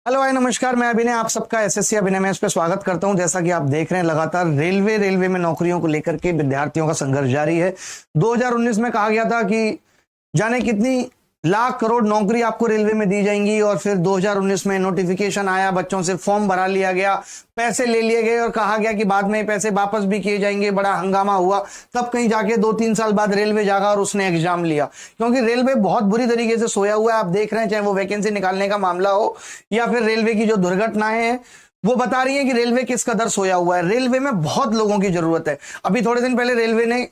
Hello भाई, नमस्कार। मैं अभिनय, आप सबका एसएससी अभिनय में इस पे स्वागत करता हूं। जैसा कि आप देख रहे हैं, लगातार रेलवे में नौकरियों को लेकर के विद्यार्थियों का संघर्ष जारी है। 2019 में कहा गया था कि जाने कितनी लाख करोड़ नौकरी आपको रेलवे में दी जाएंगी, और फिर 2019 में नोटिफिकेशन आया, बच्चों से फॉर्म भरा लिया गया, पैसे ले लिए गए और कहा गया कि बाद में पैसे वापस भी किए जाएंगे। बड़ा हंगामा हुआ। तब कहीं जाके 2-3 साल बाद रेलवे जागा और उसने एग्जाम लिया, क्योंकि रेलवे बहुत बुरी तरीके से सोया हुआ है। आप देख रहे हैं, चाहे वो वैकेंसी निकालने का मामला हो या फिर रेलवे की जो दुर्घटनाएं हैं, वो बता रही है कि रेलवे किस कदर सोया हुआ है। रेलवे में बहुत लोगों की जरूरत है। अभी थोड़े दिन पहले रेलवे ने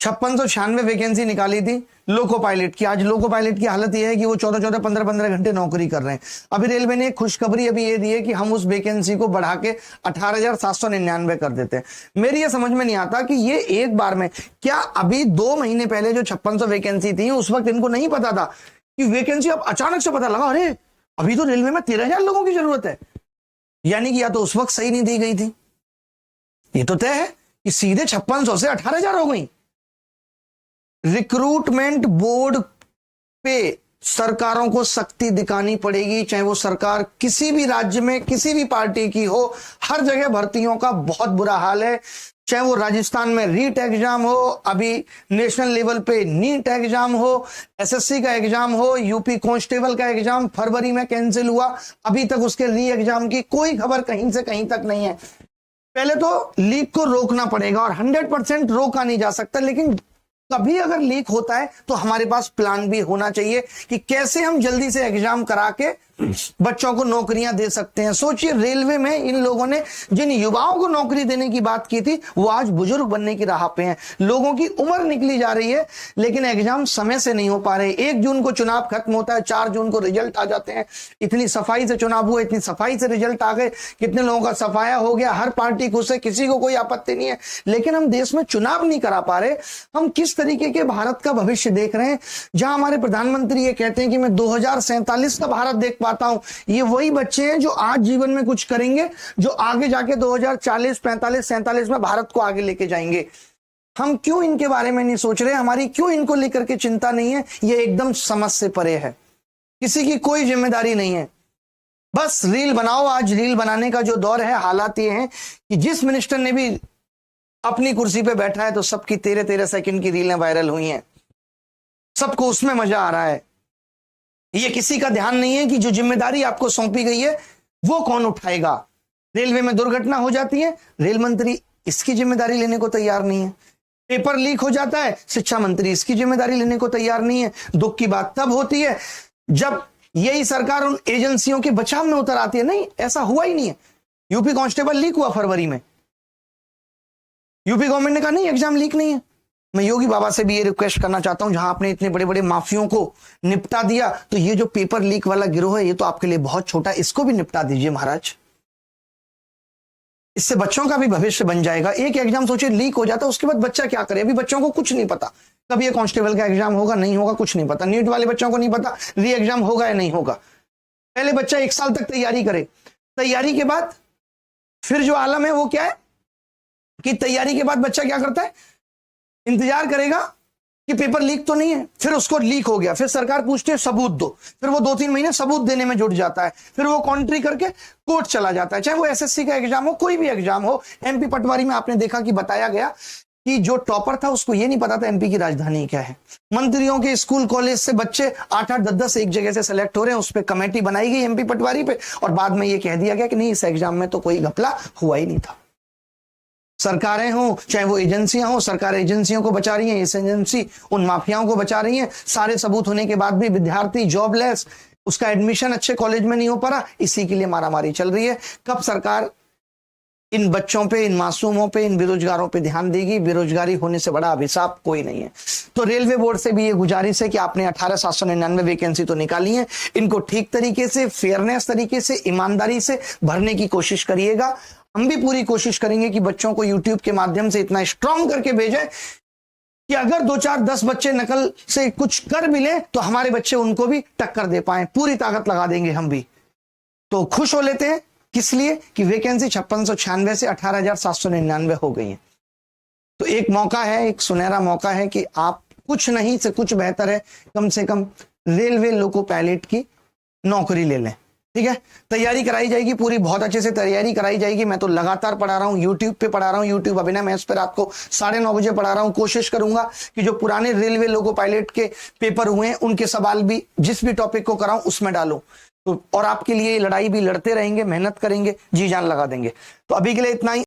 5696 वैकेंसी निकाली थी लोको पायलट की। आज लोको पायलट की हालत यह है कि वो 14-14, 15-15 घंटे नौकरी कर रहे हैं। अभी रेलवे ने एक खुशखबरी अभी ये दी है कि हम उस वैकेंसी को बढ़ा के 18,799 कर देते हैं। मेरी ये समझ में नहीं आता कि ये एक बार में, क्या अभी 2 महीने पहले जो 5600 वैकेंसी थी, उस वक्त इनको नहीं पता था कि वैकेंसी अब अचानक से पता लगा, अरे अभी तो रेलवे में 13,000 लोगों की जरूरत है। यानी कि या तो उस वक्त सही नहीं दी गई थी, ये तो तय है कि सीधे 5600 से 18,000 हो गई। रिक्रूटमेंट बोर्ड पे सरकारों को सख्ती दिखानी पड़ेगी, चाहे वो सरकार किसी भी राज्य में किसी भी पार्टी की हो। हर जगह भर्तियों का बहुत बुरा हाल है। चाहे वो राजस्थान में रीट एग्जाम हो, अभी नेशनल लेवल पे नीट एग्जाम हो, एसएससी का एग्जाम हो, यूपी कांस्टेबल का एग्जाम फरवरी में कैंसिल हुआ, अभी तक उसके री एग्जाम की कोई खबर कहीं से कहीं तक नहीं है। पहले तो लीक को रोकना पड़ेगा, और 100% रोका नहीं जा सकता, लेकिन कभी अगर लीक होता है तो हमारे पास प्लान भी होना चाहिए कि कैसे हम जल्दी से एग्जाम करा के बच्चों को नौकरियां दे सकते हैं। सोचिए, रेलवे में इन लोगों ने जिन युवाओं को नौकरी देने की बात की थी, वो आज बुजुर्ग बनने की राह पे हैं। लोगों की उम्र निकली जा रही है, लेकिन एग्जाम समय से नहीं हो पा रहे। 1 जून को चुनाव खत्म होता है, 4 जून को रिजल्ट आ जाते हैं। इतनी सफाई से चुनाव हुए, इतनी सफाई से रिजल्ट आ गए, कितने लोगों का सफाया हो गया, हर पार्टी खुश है, किसी को कोई आपत्ति नहीं है। लेकिन हम देश में चुनाव नहीं करा पा रहे। हम किस तरीके के भारत का भविष्य देख रहे हैं, जहां हमारे प्रधानमंत्री ये कहते हैं कि मैं 2047 का भारत देख पाता हूं। ये वही बच्चे हैं जो आज जीवन में कुछ करेंगे, जो आगे जाके 2040, 45, 47 में भारत को आगे लेके जाएंगे। हम क्यों इनके बारे में नहीं सोच रहे? हमारी क्यों इनको लेकर के चिंता नहीं है? ये एकदम समझ से परे है। किसी की कोई जिम्मेदारी नहीं है, बस रील बनाओ। आज रील बनाने का जो दौर है, हालात ये हैं कि जिस मिनिस्टर ने भी अपनी कुर्सी पे बैठा है, तो सबकी 13-13 सेकंड की रीलें वायरल हुई हैं। सबको उसमें मजा आ रहा है। ये किसी का ध्यान नहीं है कि जो जिम्मेदारी आपको सौंपी गई है वो कौन उठाएगा। रेलवे में दुर्घटना हो जाती है, रेल मंत्री इसकी जिम्मेदारी लेने को तैयार नहीं है। पेपर लीक हो जाता है, शिक्षा मंत्री इसकी जिम्मेदारी लेने को तैयार नहीं है। दुख की बात तब होती है जब यही सरकार उन एजेंसियों के बचाव में उतर आती है। नहीं, ऐसा हुआ ही नहीं है। यूपी कांस्टेबल लीक हुआ फरवरी में, यूपी गवर्नमेंट ने कहा नहीं, एग्जाम लीक नहीं है। मैं योगी बाबा से भी ये रिक्वेस्ट करना चाहता हूं, जहां आपने इतने बड़े बड़े माफियों को निपटा दिया, तो ये जो पेपर लीक वाला गिरोह है, ये तो आपके लिए बहुत छोटा, इसको भी निपटा दीजिए महाराज। इससे बच्चों का भी भविष्य बन जाएगा। एक एग्जाम सोचिए लीक हो जाता है, उसके बाद बच्चा क्या करे? अभी बच्चों को कुछ नहीं पता, कब ये कांस्टेबल का एग्जाम होगा, नहीं होगा, कुछ नहीं पता। नीट वाले बच्चों को नहीं पता री एग्जाम होगा या नहीं होगा। पहले बच्चा 1 साल तक तैयारी करे, तैयारी के बाद फिर जो आलम है वो क्या है कि तैयारी के बाद बच्चा क्या करता है, इंतजार करेगा कि पेपर लीक तो नहीं है। फिर उसको लीक हो गया, फिर सरकार पूछती है सबूत दो, फिर वो 2-3 महीने सबूत देने में जुट जाता है, फिर वो कॉन्ट्री करके कोर्ट चला जाता है। चाहे वो एसएससी का एग्जाम हो, कोई भी एग्जाम हो। एमपी पटवारी में आपने देखा कि बताया गया कि जो टॉपर था उसको ये नहीं पता था एमपी की राजधानी क्या है। मंत्रियों के स्कूल कॉलेज से बच्चे 8-8, 10-10 एक जगह से सेलेक्ट हो रहे हैं, उस पर कमेटी बनाई गई एमपी पटवारी पे, और बाद में ये कह दिया गया कि नहीं, इस एग्जाम में तो कोई घपला हुआ ही नहीं था। सरकारें हों चाहे वो एजेंसियां हों, सरकार एजेंसियों को बचा रही है, इस एजेंसी उन माफियाओं को बचा रही है। सारे सबूत होने के बाद भी विद्यार्थी जॉबलेस, उसका एडमिशन अच्छे कॉलेज में नहीं हो पा रहा, इसी के लिए मारामारी चल रही है। कब सरकार इन बच्चों पे, इन मासूमों पे, इन बेरोजगारों पे ध्यान देगी? बेरोजगारी होने से बड़ा अभिशाप कोई नहीं है। तो रेलवे बोर्ड से भी ये गुजारिश है कि आपने 18,799 वैकेंसी तो निकाली है, इनको ठीक तरीके से, फेयरनेस तरीके से, ईमानदारी से भरने की कोशिश करिएगा। हम भी पूरी कोशिश करेंगे कि बच्चों को यूट्यूब के माध्यम से इतना स्ट्रांग करके भेजें कि अगर 2-4-10 बच्चे नकल से कुछ कर भी लें, तो हमारे बच्चे उनको भी टक्कर दे पाए। पूरी ताकत लगा देंगे हम भी। तो खुश हो लेते हैं, किस लिए कि वैकेंसी 5696 से 18,799 हो गई है। तो एक मौका है, एक सुनहरा मौका है कि आप कुछ नहीं से कुछ बेहतर है, कम से कम रेलवे लोको पायलट की नौकरी ले लें। ठीक है, तैयारी कराई जाएगी पूरी, बहुत अच्छे से तैयारी कराई जाएगी। मैं तो लगातार पढ़ा रहा हूँ, यूट्यूब पे पढ़ा रहा हूँ, यूट्यूब अभिनय मैथ्स पे रात को 9:30 बजे पढ़ा रहा हूँ। कोशिश करूंगा कि जो पुराने रेलवे लोको पायलट के पेपर हुए हैं उनके सवाल भी जिस भी टॉपिक को कराऊं उसमें डालूं। तो और आपके लिए लड़ाई भी लड़ते रहेंगे, मेहनत करेंगे, जी जान लगा देंगे। तो अभी के लिए इतना ही।